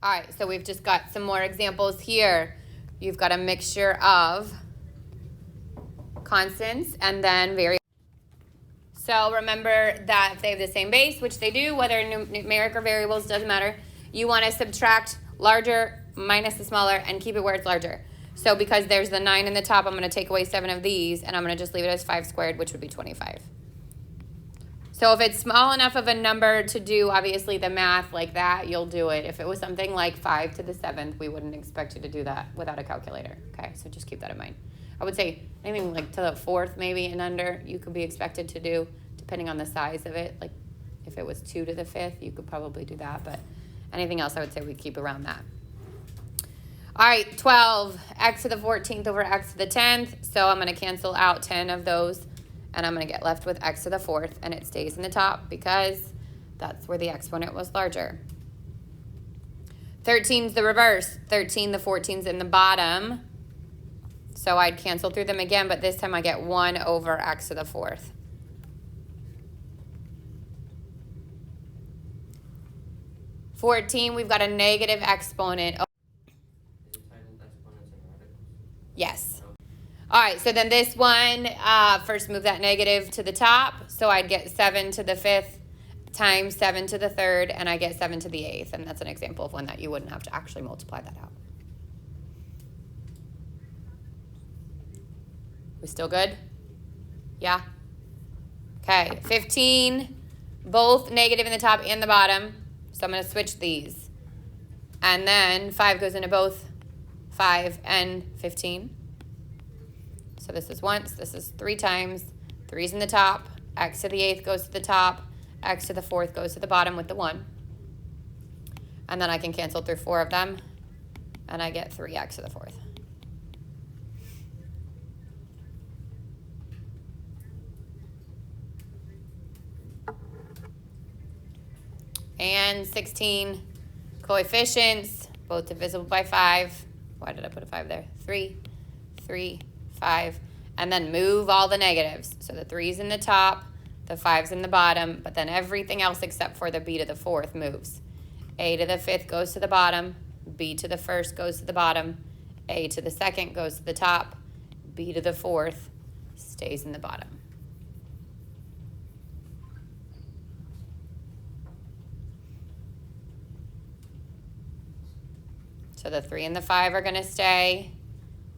All right, so we've just got some more examples here. You've got a mixture of constants and then variables. So remember that if they have the same base, which they do, whether numeric or variables, doesn't matter, you want to subtract larger minus the smaller and keep it where it's larger. So because there's the 9 in the top, I'm going to take away 7 of these, and I'm going to just leave it as 5 squared, which would be 25. So if it's small enough of a number to do, obviously, the math like that, you'll do it. If it was something like 5 to the 7th, we wouldn't expect you to do that without a calculator. Okay, so just keep that in mind. I would say anything like to the 4th maybe and under, you could be expected to do, depending on the size of it. Like if it was 2 to the 5th, you could probably do that. But anything else, I would say we keep around that. All right, 12, x to the 14th over x to the 10th. So I'm going to cancel out 10 of those. And I'm going to get left with x to the 4th, and it stays in the top because that's where the exponent was larger. 13's the reverse. 13, the 14's in the bottom. So I'd cancel through them again, but this time I get 1 over x to the 4th. We've got a negative exponent. Yes. All right, so then this one, first move that negative to the top. So I'd get 7 to the 5th times 7 to the 3rd, and I get 7 to the 8th. And that's an example of one that you wouldn't have to actually multiply that out. We still good? Yeah? Okay, 15, both negative in the top and the bottom. So I'm going to switch these. And then 5 goes into both 5 and 15. So this is once, this is 3 times. 3's in the top, x to the 8th goes to the top, x to the 4th goes to the bottom with the 1. And then I can cancel through 4 of them, and I get 3x to the 4th. And 16, coefficients, both divisible by 5. Why did I put a 5 there? 3, 3, 5, and then move all the negatives. So the 3's in the top, the 5's in the bottom, but then everything else except for the b to the 4th moves. A to the 5th goes to the bottom, b to the 1st goes to the bottom, a to the 2nd goes to the top, b to the 4th stays in the bottom. So the 3 and the 5 are going to stay.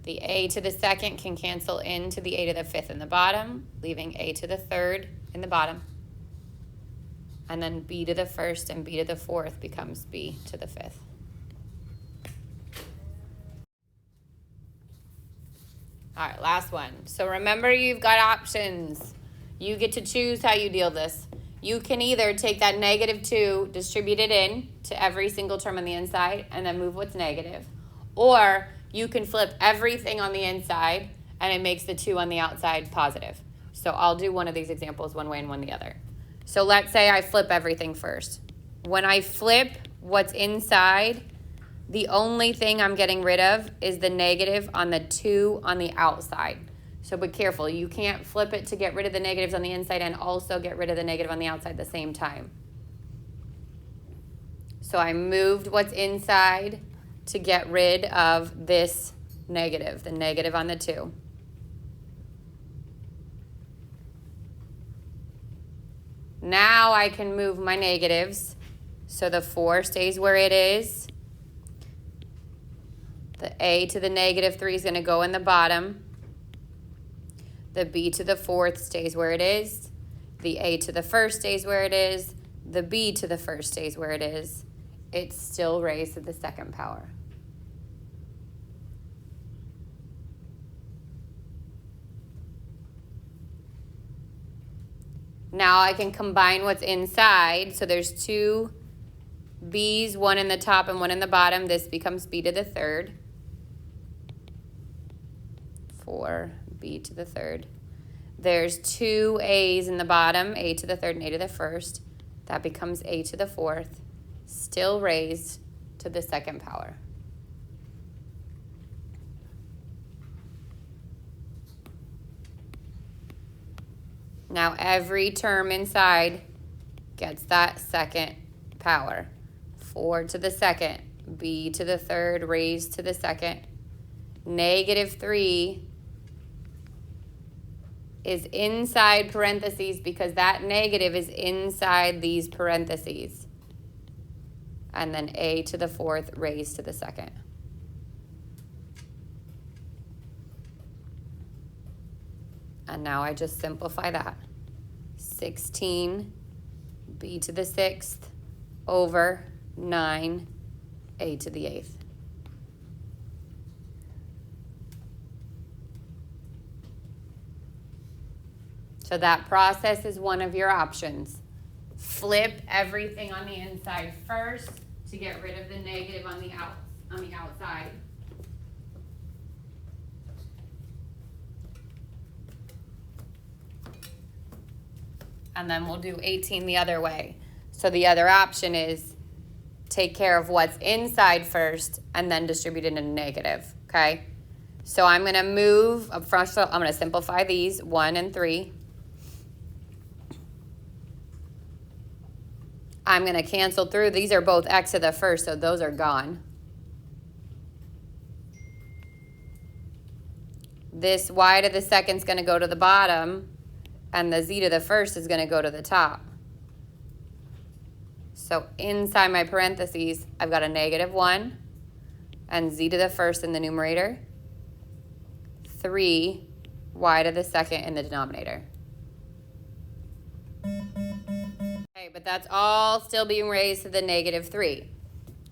The a to the 2nd can cancel into the a to the 5th in the bottom, leaving a to the 3rd in the bottom. And then b to the 1st and b to the 4th becomes b to the 5th. All right, last one. So remember, you've got options. You get to choose how you deal this. You can either take that -2, distribute it in to every single term on the inside, and then move what's negative. Or you can flip everything on the inside, and it makes the 2 on the outside positive. So I'll do one of these examples one way and one the other. So let's say I flip everything first. When I flip what's inside, the only thing I'm getting rid of is the negative on the 2 on the outside. So be careful. You can't flip it to get rid of the negatives on the inside and also get rid of the negative on the outside at the same time. So I moved what's inside to get rid of this negative, the negative on the 2. Now I can move my negatives. So the 4 stays where it is. The a to the -3 is going to go in the bottom. The b to the 4th stays where it is. The a to the 1st stays where it is. The b to the 1st stays where it is. It's still raised to the 2nd power. Now I can combine what's inside. So there's 2 b's, 1 in the top and 1 in the bottom. This becomes b to the 3rd. 4b to the 3rd. There's 2 a's in the bottom, a to the 3rd and a to the 1st. That becomes a to the 4th, still raised to the 2nd power. Now every term inside gets that 2nd power. 4 to the 2nd, b to the third raised to the second. Negative 3 is inside parentheses because that negative is inside these parentheses. And then a to the fourth raised to the second. And now I just simplify that. 16 b to the sixth over 9 a to the eighth. So that process is one of your options. Flip everything on the inside first to get rid of the negative on the outside. And then we'll do 18 the other way. So the other option is take care of what's inside first and then distribute it in a negative, okay? So I'm going to move, first I'm going to simplify these, 1 and 3. I'm going to cancel through. These are both x to the first, so those are gone. This y to the second is going to go to the bottom, and the z to the first is going to go to the top. So inside my parentheses, I've got a negative 1 and z to the first in the numerator, 3 y to the second in the denominator. Okay, but that's all still being raised to the negative 3.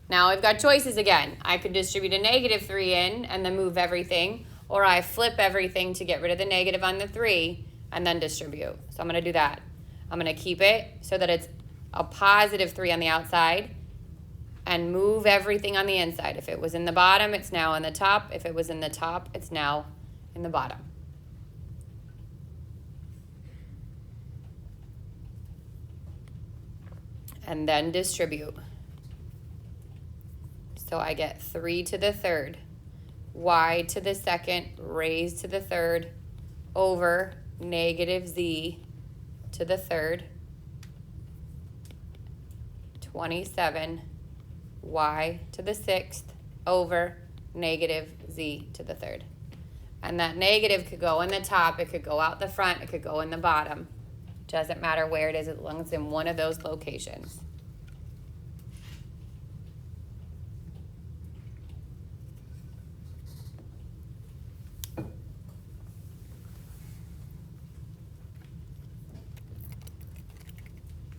Now I've got choices again. I could distribute a negative 3 in and then move everything, or I flip everything to get rid of the negative on the 3 and then distribute. So I'm going to do that. I'm going to keep it so that it's a positive 3 on the outside and move everything on the inside. If it was in the bottom, it's now in the top. If it was in the top, it's now in the bottom. And then distribute. So I get 3 to the third, y to the second raised to the third over negative z to the third, 27 y to the sixth over negative z to the third. And that negative could go in the top, it could go out the front, it could go in the bottom. Doesn't matter where it is as long as it's in one of those locations.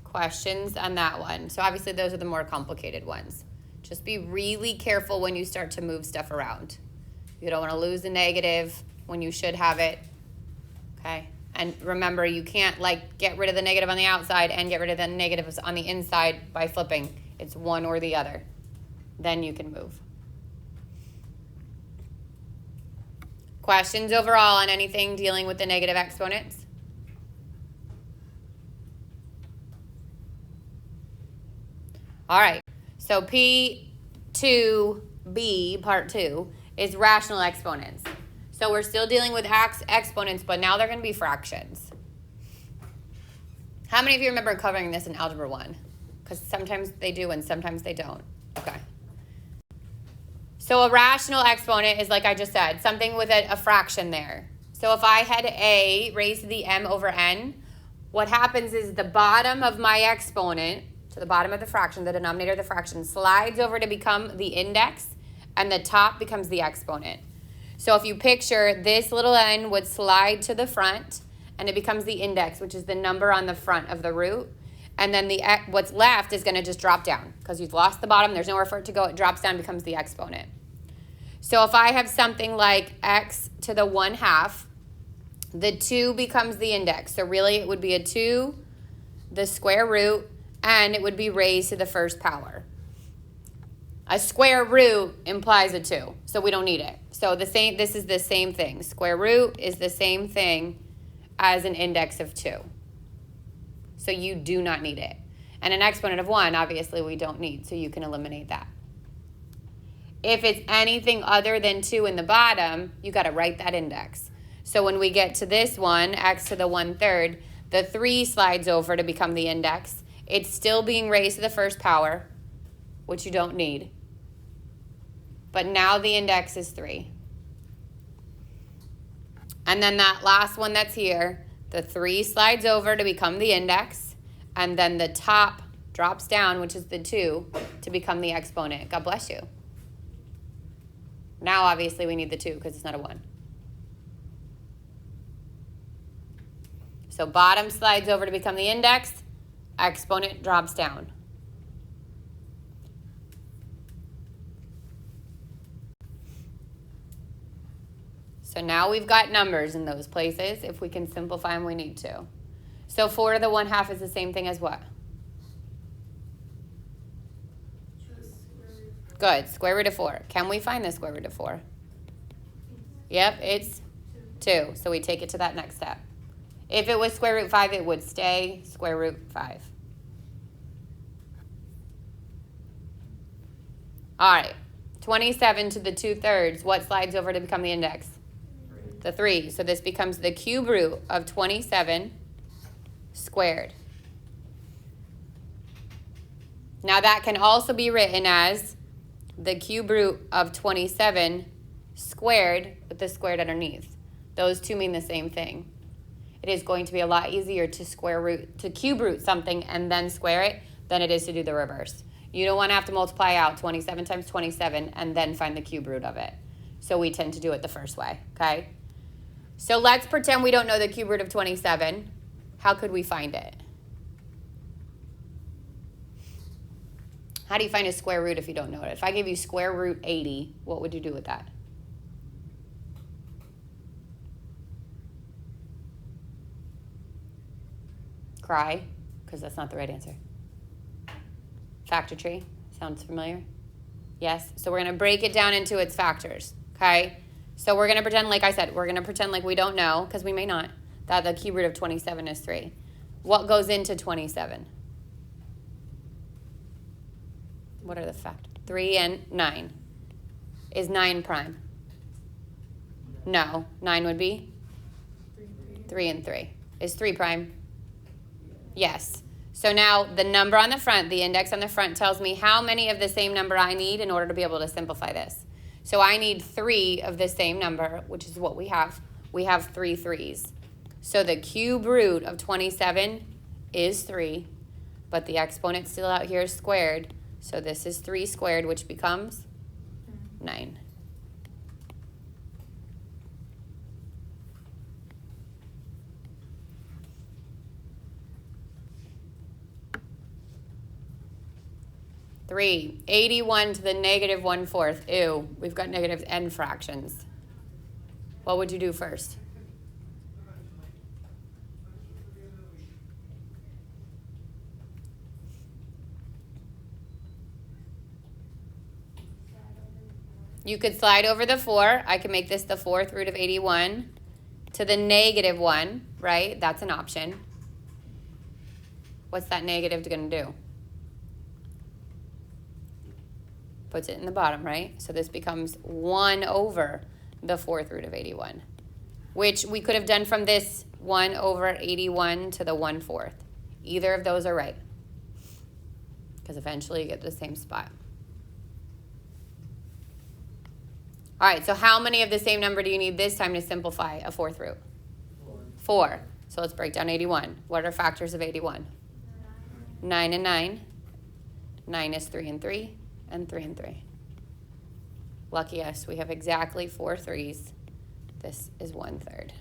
Questions on that one? So obviously those are the more complicated ones. Just be really careful when you start to move stuff around. You don't want to lose a negative when you should have it, okay? And remember, you can't like get rid of the negative on the outside and get rid of the negatives on the inside by flipping. It's one or the other. Then you can move. Questions overall on anything dealing with the negative exponents? All right, so P2B, part 2, is rational exponents. So we're still dealing with exponents, but now they're going to be fractions. How many of you remember covering this in Algebra 1? Because sometimes they do and sometimes they don't. Okay. So a rational exponent is, like I just said, something with a fraction there. So if I had a raised to the m over n, what happens is the bottom of my exponent, to the bottom of the fraction, the denominator of the fraction, slides over to become the index, and the top becomes the exponent. So if you picture this little n would slide to the front, and it becomes the index, which is the number on the front of the root, and then what's left is going to just drop down, because you've lost the bottom, there's nowhere for it to go, it drops down, becomes the exponent. So if I have something like x to the 1/2, the 2 becomes the index. So really it would be a 2, the square root, and it would be raised to the first power. A square root implies a 2, so we don't need it. So this is the same thing. Square root is the same thing as an index of 2. So you do not need it. And an exponent of 1, obviously, we don't need, so you can eliminate that. If it's anything other than 2 in the bottom, you got to write that index. So when we get to this one, x to the 1/3, the 3 slides over to become the index. It's still being raised to the first power, which you don't need. but now the index is 3. And then that last one that's here, the 3 slides over to become the index, and then the top drops down, which is the 2, to become the exponent. God bless you. Now, obviously, we need the 2 because it's not a 1. So bottom slides over to become the index, exponent drops down. So now we've got numbers in those places. If we can simplify them, we need to. So 4 to the 1/2 is the same thing as what? Good, square root of 4. Can we find the square root of 4? Yep, it's 2. So we take it to that next step. If it was square root 5, it would stay square root 5. All right, 27 to the 2/3. What slides over to become the index? The 3. So this becomes the cube root of 27 squared. Now that can also be written as the cube root of 27 squared with the squared underneath. Those two mean the same thing. It is going to be a lot easier to cube root something and then square it than it is to do the reverse. You don't want to have to multiply out 27 times 27 and then find the cube root of it. So we tend to do it the first way, okay? So let's pretend we don't know the cube root of 27. How could we find it? How do you find a square root if you don't know it? If I give you square root 80, what would you do with that? Cry, because that's not the right answer. Factor tree, sounds familiar? Yes, so we're going to break it down into its factors, okay? So we're going to pretend, like I said, we're going to pretend like we don't know, because we may not, that the cube root of 27 is 3. What goes into 27? What are the factors? 3 and 9. Is 9 prime? No. 9 would be? 3 and 3. Is 3 prime? Yes. So now the number on the front, the index on the front, tells me how many of the same number I need in order to be able to simplify this. So I need 3 of the same number, which is what we have. We have 3 3s. So the cube root of 27 is 3, but the exponent still out here is squared. So this is 3 squared, which becomes 9. Three, 81 to the negative 1/4. Ew, we've got negative n fractions. What would you do first? You could slide over the 4. I can make this the 4th root of 81 to the negative 1, right? That's an option. What's that negative going to do? Puts it in the bottom, right? So this becomes 1 over the 4th root of 81, which we could have done from this 1 over 81 to the 1/4. Either of those are right, because eventually you get the same spot. All right, so how many of the same number do you need this time to simplify a 4th root? 4. So let's break down 81. What are factors of 81? 9 and 9. 9 is 3 and 3. And 3 and 3. Lucky us, we have exactly 4 3s. This is 1/3.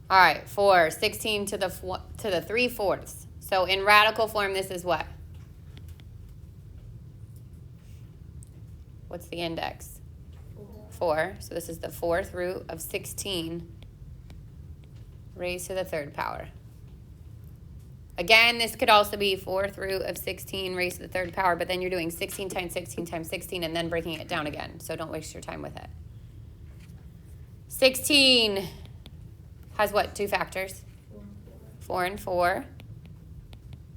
All right, 4, 16 to the 3/4. So in radical form, this is what? What's the index? 4. So this is the 4th root of 16 raised to the 3rd power. Again, this could also be 4th root of 16 raised to the 3rd power, but then you're doing 16 times 16 times 16 and then breaking it down again. So don't waste your time with it. 16 has what? 2 factors? 4 and 4.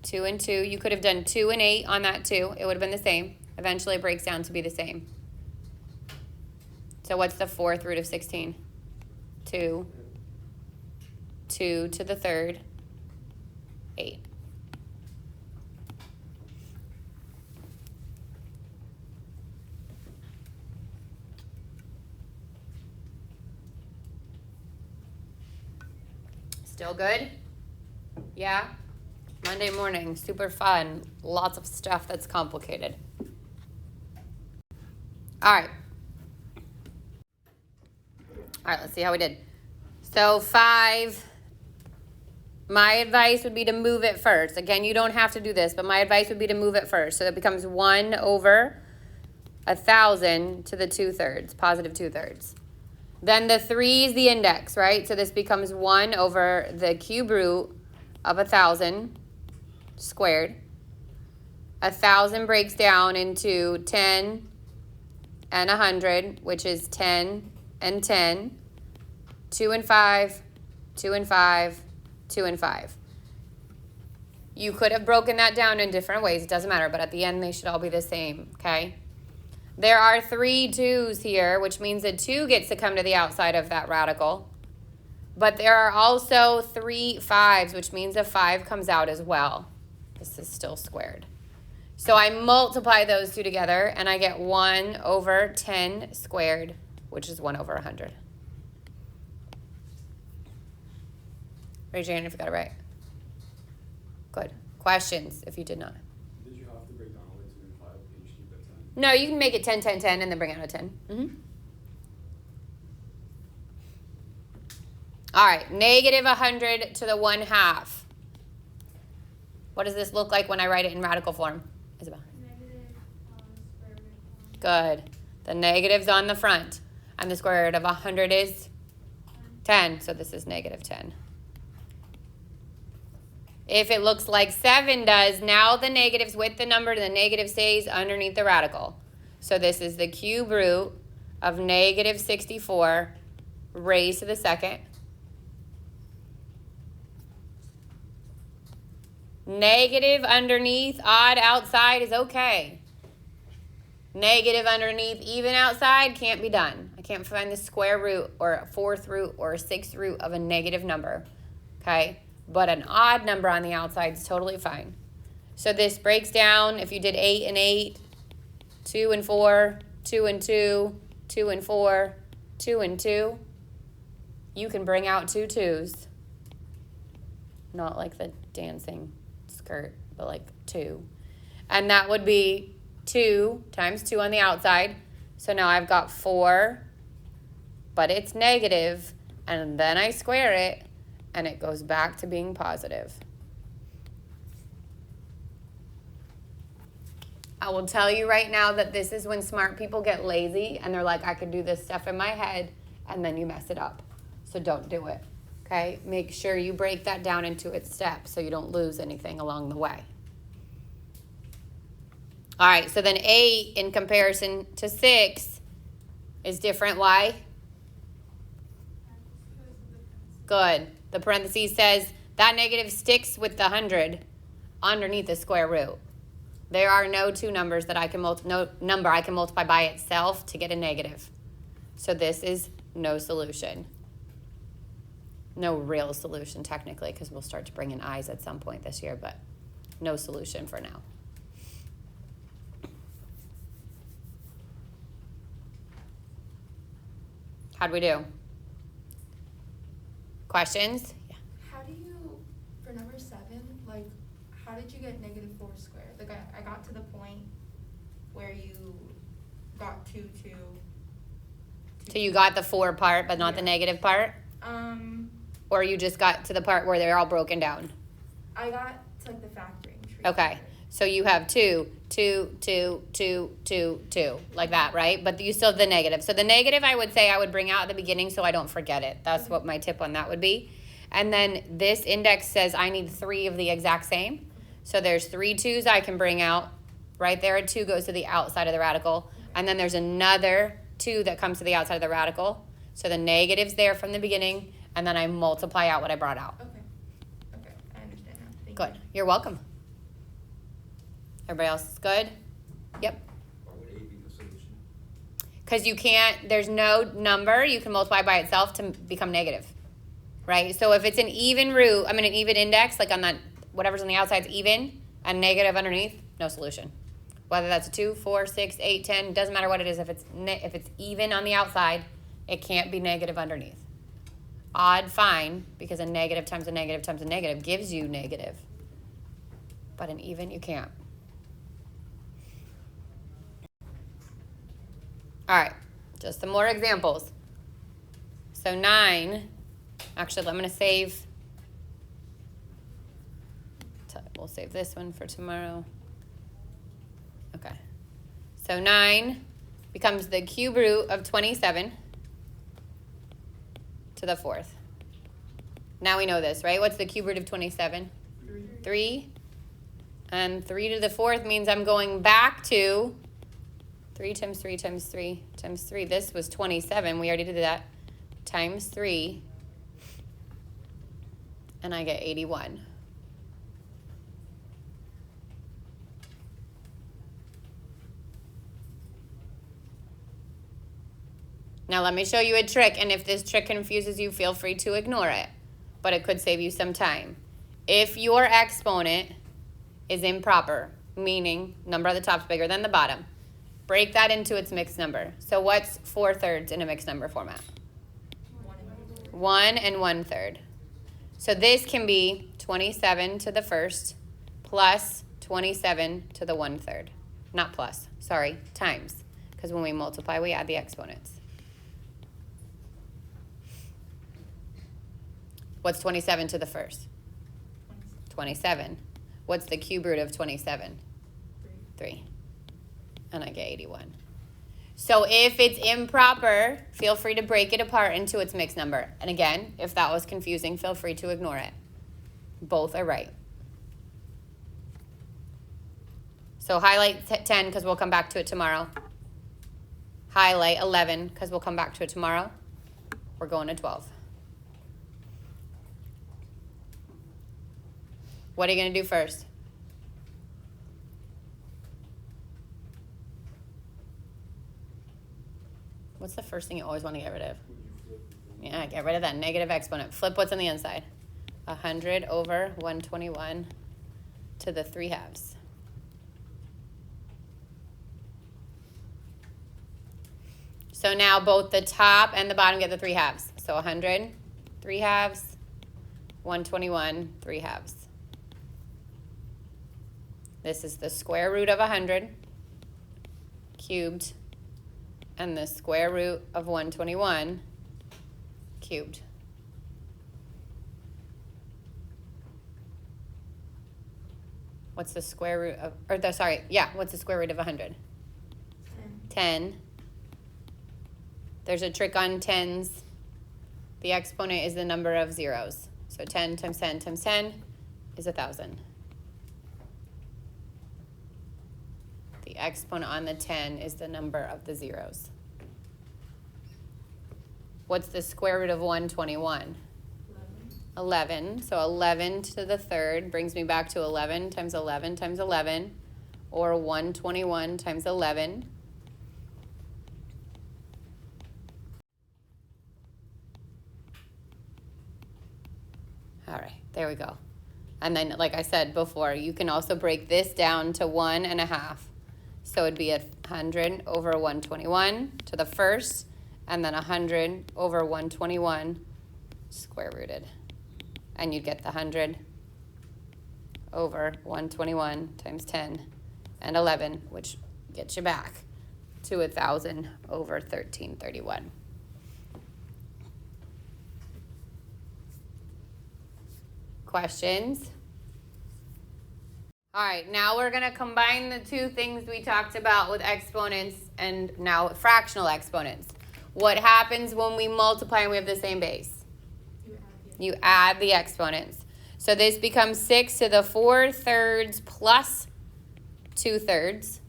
2 and 2. You could have done 2 and 8 on that too. It would have been the same. Eventually it breaks down to be the same. So what's the fourth root of 16? 2. 2 to the third, 8. Still good? Yeah? Monday morning, super fun. Lots of stuff that's complicated. All right. All right, let's see how we did. So 5, my advice would be to move it first. Again, you don't have to do this, but my advice would be to move it first. So it becomes 1 over 1,000 to the 2/3, positive 2/3. Then the 3 is the index, right? So this becomes 1 over the cube root of 1,000 squared. 1,000 breaks down into 10 and 100, which is 10 and 10. 2 and 5, 2 and 5, 2 and 5. You could have broken that down in different ways. It doesn't matter, but at the end, they should all be the same, okay? There are 3 2's here, which means a 2 gets to come to the outside of that radical. But there are also 3 5's, which means a 5 comes out as well. This is still squared. So I multiply those two together, and I get 1 over 10 squared, which is 1 over 100. Raise your hand if you got it right. Good. Questions if you did not. Did you have to break down all the 2 and 5? Can you just keep it 10? No, you can make it 10, 10, 10, and then bring out a 10. All right, negative 100 to the 1/2. What does this look like when I write it in radical form? Isabel? Negative square root 1. Good. The negative's on the front. And the square root of 100 is 10. So this is negative 10. If it looks like 7 does, now the negative's with the number, the negative stays underneath the radical. So this is the cube root of negative 64 raised to the second. Negative underneath, odd outside is okay. Negative underneath, even outside can't be done. I can't find the square root or a 4th root or a 6th root of a negative number, okay? But an odd number on the outside is totally fine. So this breaks down, if you did 8 and 8, 2 and 4, 2 and 2, 2 and 4, 2 and 2, you can bring out 2 2's. Not like the dancing skirt, but like 2. And that would be 2 times 2 on the outside. So now I've got 4, but it's negative, and then I square it, and it goes back to being positive. I will tell you right now that this is when smart people get lazy, and they're like, I could do this stuff in my head, and then you mess it up. So don't do it, okay? Make sure you break that down into its steps so you don't lose anything along the way. All right, so then 8 in comparison to 6 is different. Why? Good. The parentheses says that negative sticks with the 100 underneath the square root. There are no 2 numbers that I can no number I can multiply by itself to get a negative. So this is no solution. No real solution technically, because we'll start to bring in i's at some point this year, but no solution for now. How'd we do? Questions? Yeah. How do you, for number 7, like, how did you get negative 4 squared? Like, I got to the point where you got 2, 2. So you got the 4 part, but not the negative part? Or you just got to the part where they're all broken down? I got to, like, the factoring tree. Okay. So you have 2, 2, 2, 2, 2, 2, like that, right? But you still have the negative. So the negative, I would say I would bring out at the beginning so I don't forget it. That's what my tip on that would be. And then this index says I need 3 of the exact same. So there's 3 2's I can bring out. Right there, a 2 goes to the outside of the radical. And then there's another 2 that comes to the outside of the radical. So the negative's there from the beginning, and then I multiply out what I brought out. Okay, I understand now. Thank Good. you. You're welcome. Everybody else is good? Yep. Why would A be the solution? Because you can't, there's no number you can multiply by itself to become negative, right? So if it's an even root, an even index, like on that, whatever's on the outside is even, and negative underneath, no solution. Whether that's a 2, 4, 6, 8, 10, doesn't matter what it is. If it's even on the outside, it can't be negative underneath. Odd, fine, because a negative times a negative times a negative gives you negative. But an even, you can't. All right, just some more examples. So 9, actually, I'm going to save, we'll save this one for tomorrow. Okay. So 9 becomes the cube root of 27 to the 4th. Now we know this, right? What's the cube root of 27? 3. And 3 to the 4th means I'm going back to 3 times 3 times 3 times 3. This was 27. We already did that. Times 3. And I get 81. Now let me show you a trick, and if this trick confuses you, feel free to ignore it, but it could save you some time. If your exponent is improper, meaning number at the top is bigger than the bottom, break that into its mixed number. So what's 4/3 in a mixed number format? 1 and 1/3. So this can be 27 to the 1st plus 27 to the 1/3. Not plus, sorry, times. Because when we multiply, we add the exponents. What's 27 to the 1st? 27. What's the cube root of 27? 3. And I get 81. So if it's improper, feel free to break it apart into its mixed number. And again, if that was confusing, feel free to ignore it. Both are right. So highlight 10 because we'll come back to it tomorrow. Highlight 11 because we'll come back to it tomorrow. We're going to 12. What are you going to do first? What's the first thing you always want to get rid of? Yeah, get rid of that negative exponent. Flip what's on the inside. 100 over 121 to the 3/2. So now both the top and the bottom get the 3/2. So 100, 3/2, 121, 3/2. This is the square root of 100 cubed and the square root of 121 cubed. What's the square root of, what's the square root of 100? 10. There's a trick on tens. The exponent is the number of zeros. So 10 times 10 times 10 is 1,000. The exponent on the 10 is the number of the zeros. What's the square root of 121? 11. So 11 to the 3rd brings me back to 11 times 11 times 11, or 121 times 11. All right, there we go. And then, like I said before, you can also break this down to 1.5. So it'd be 100 over 121 to the 1st, and then 100 over 121 square rooted. And you'd get the 100 over 121 times 10 and 11, which gets you back to 1,000 over 1331. Questions? All right, now we're going to combine the two things we talked about with exponents and now fractional exponents. What happens when we multiply and we have the same base? You add the exponents. So this becomes 6 to the 4/3 plus 2/3.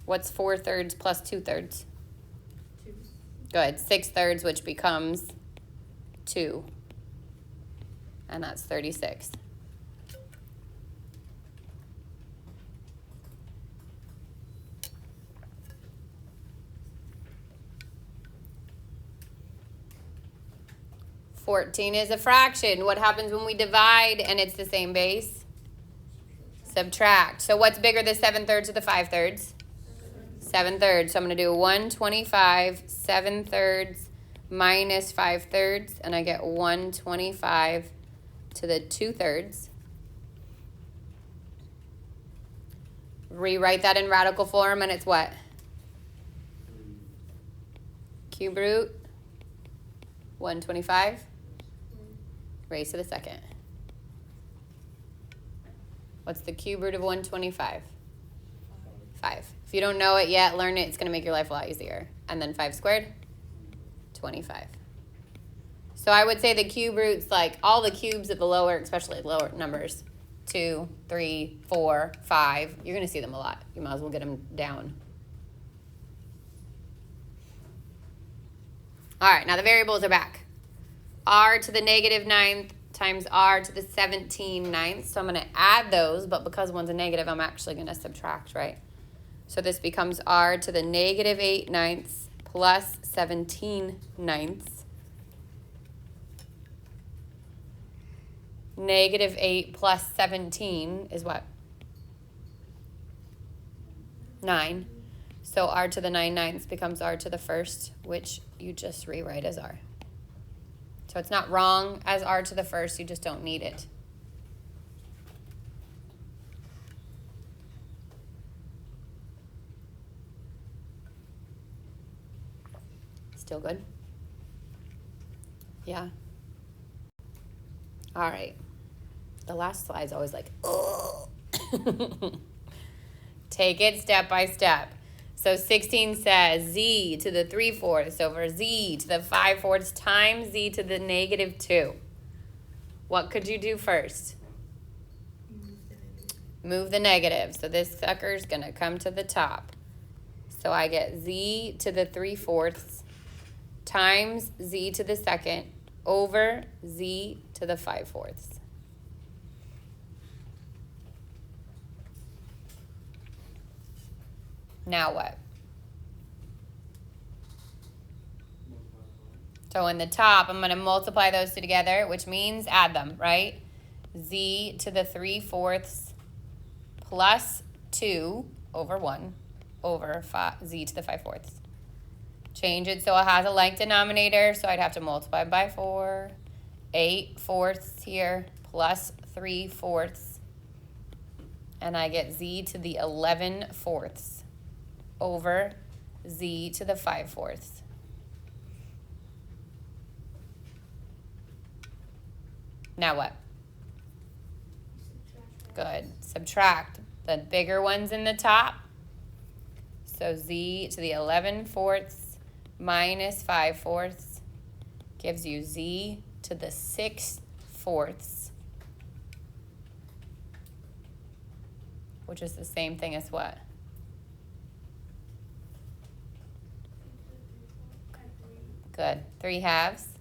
What's 4/3 plus 2/3? 2. Good. 6/3, which becomes 2. And that's 36. 14 is a fraction. What happens when we divide and it's the same base? Subtract. So what's bigger, the 7/3 or the 5/3? 7/3. So I'm going to do 125 7/3 minus 5/3, and I get 125 to the 2/3. Rewrite that in radical form, and it's what? Cube root 125 raised to the second. What's the cube root of 125? 5. If you don't know it yet, learn it. It's going to make your life a lot easier. And then 5 squared? 25. So I would say the cube roots, like all the cubes of the lower, especially lower numbers, 2, 3, 4, 5. You're going to see them a lot. You might as well get them down. All right, now the variables are back. R to the -9th times R to the 17/9. So I'm going to add those, but because one's a negative, I'm actually going to subtract, right? So this becomes R to the -8/9 plus 17/9. -8 plus 17 is what? 9. So R to the 9/9 becomes R to the 1st, which you just rewrite as R. So it's not wrong as R to the 1st, you just don't need it. Still good? Yeah. All right. The last slide is always like, oh. Take it step by step. So 16 says z to the 3/4 over z to the 5/4 times z to the -2. What could you do first? Move the negative. So this sucker's going to come to the top. So I get z to the 3/4 times z to the second over z to the 5/4. Now what? So in the top, I'm going to multiply those two together, which means add them, right? Z to the 3/4 plus 2 over 1 over z to the 5/4. Change it so it has a like denominator, so I'd have to multiply by 4. 8/4 here plus 3/4. And I get z to the 11/4 over z to the 5/4. Now what? Good. Subtract the bigger ones in the top. So z to the 11/4 minus 5/4 gives you z to the 6/4, which is the same thing as what? Good. 3/2,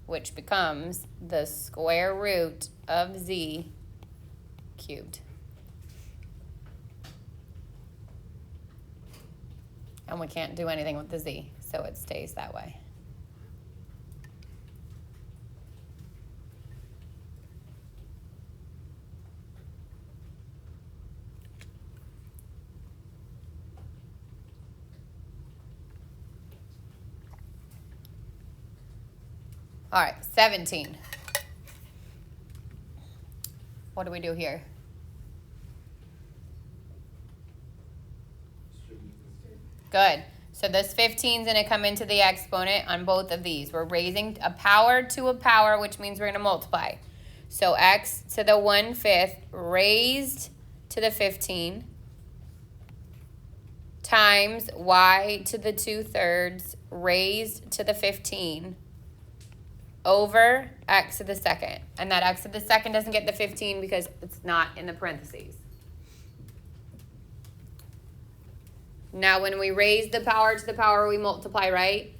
which becomes the square root of z cubed. And we can't do anything with the z, so it stays that way. All right, 17. What do we do here? Good. So this 15 is going to come into the exponent on both of these. We're raising a power to a power, which means we're going to multiply. So x to the 1/5 raised to the 15 times y to the 2/3 raised to the 15 over x to the second. And that x to the second doesn't get the 15 because it's not in the parentheses. Now when we raise the power to the power, we multiply, right?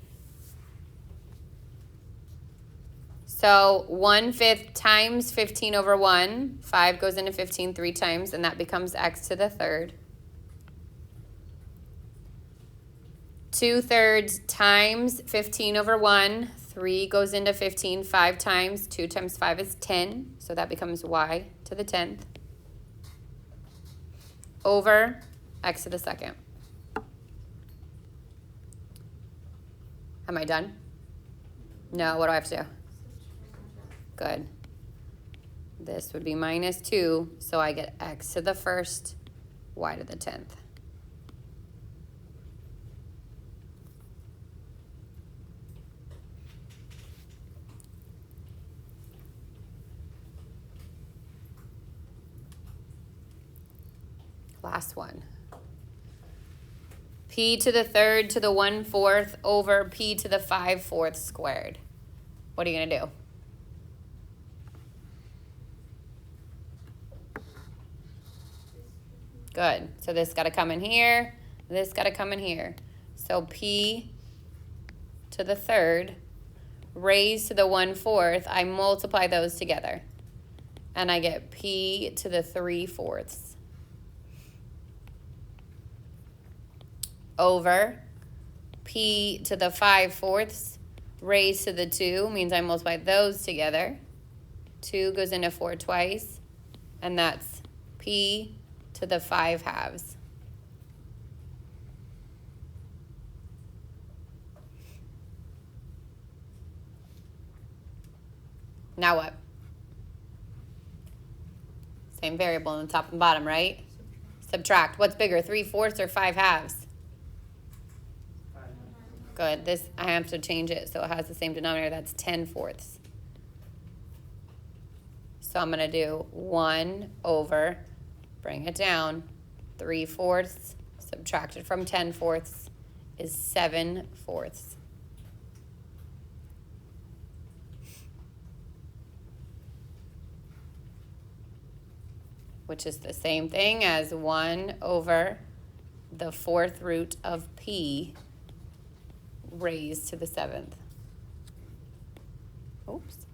So 1/5 times 15 over 1. 5 goes into 15 3 times, and that becomes x to the 3rd. 2/3 times 15 over 1. 3 goes into 15 5 times. 2 times 5 is 10. So that becomes y to the 10th. Over x to the second. Am I done? No, what do I have to do? Good. This would be minus 2, so I get x to the first, y to the 10th. Last one. P to the third to the 1/4 over p to the 5/4 squared. What are you going to do? Good. So this got to come in here. This got to come in here. So p to the third raised to the 1/4. I multiply those together. And I get p to the 3/4 over p to the 5/4 raised to the 2 means I multiply those together. 2 goes into 4 twice, and that's p to the 5/2. Now what? Same variable on the top and bottom, right? Subtract. What's bigger, 3/4 or 5/2? Good. This, I have to change it so it has the same denominator. That's 10/4. So I'm going to do 1 over, bring it down, 3/4 subtracted from 10/4 is 7/4. Which is the same thing as 1 over the 4th root of p raised to the 7th. Oops.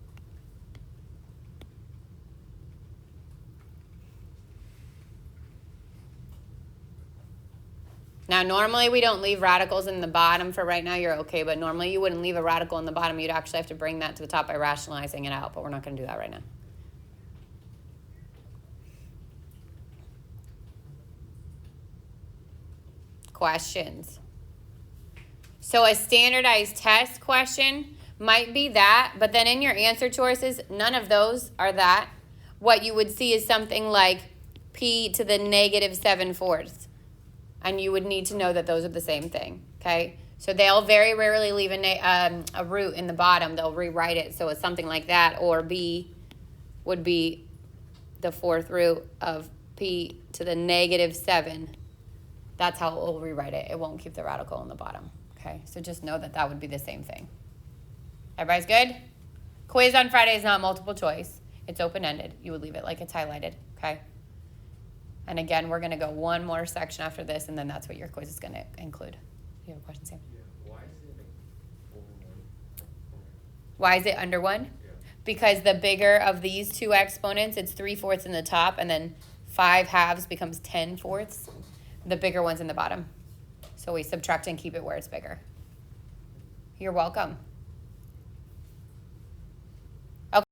Now, normally we don't leave radicals in the bottom. For right now, you're okay, but normally you wouldn't leave a radical in the bottom. You'd actually have to bring that to the top by rationalizing it out, but we're not going to do that right now. Questions? So a standardized test question might be that, but then in your answer choices, none of those are that. What you would see is something like p to the negative 7/4. And you would need to know that those are the same thing, okay? So they'll very rarely leave a root in the bottom. They'll rewrite it so it's something like that, or b would be the 4th root of p to the negative 7. That's how it will rewrite it. It won't keep the radical in the bottom. Okay, so just know that that would be the same thing. Everybody's good? Quiz on Friday is not multiple choice. It's open-ended. You would leave it like it's highlighted, okay? And again, we're going to go one more section after this, and then that's what your quiz is going to include. Do you have a question, Sam? Yeah, why is it like over 1? Why is it under 1? Yeah. Because the bigger of these two exponents, it's 3/4 in the top, and then 5/2 becomes 10/4. The bigger one's in the bottom. So we subtract and keep it where it's bigger. You're welcome.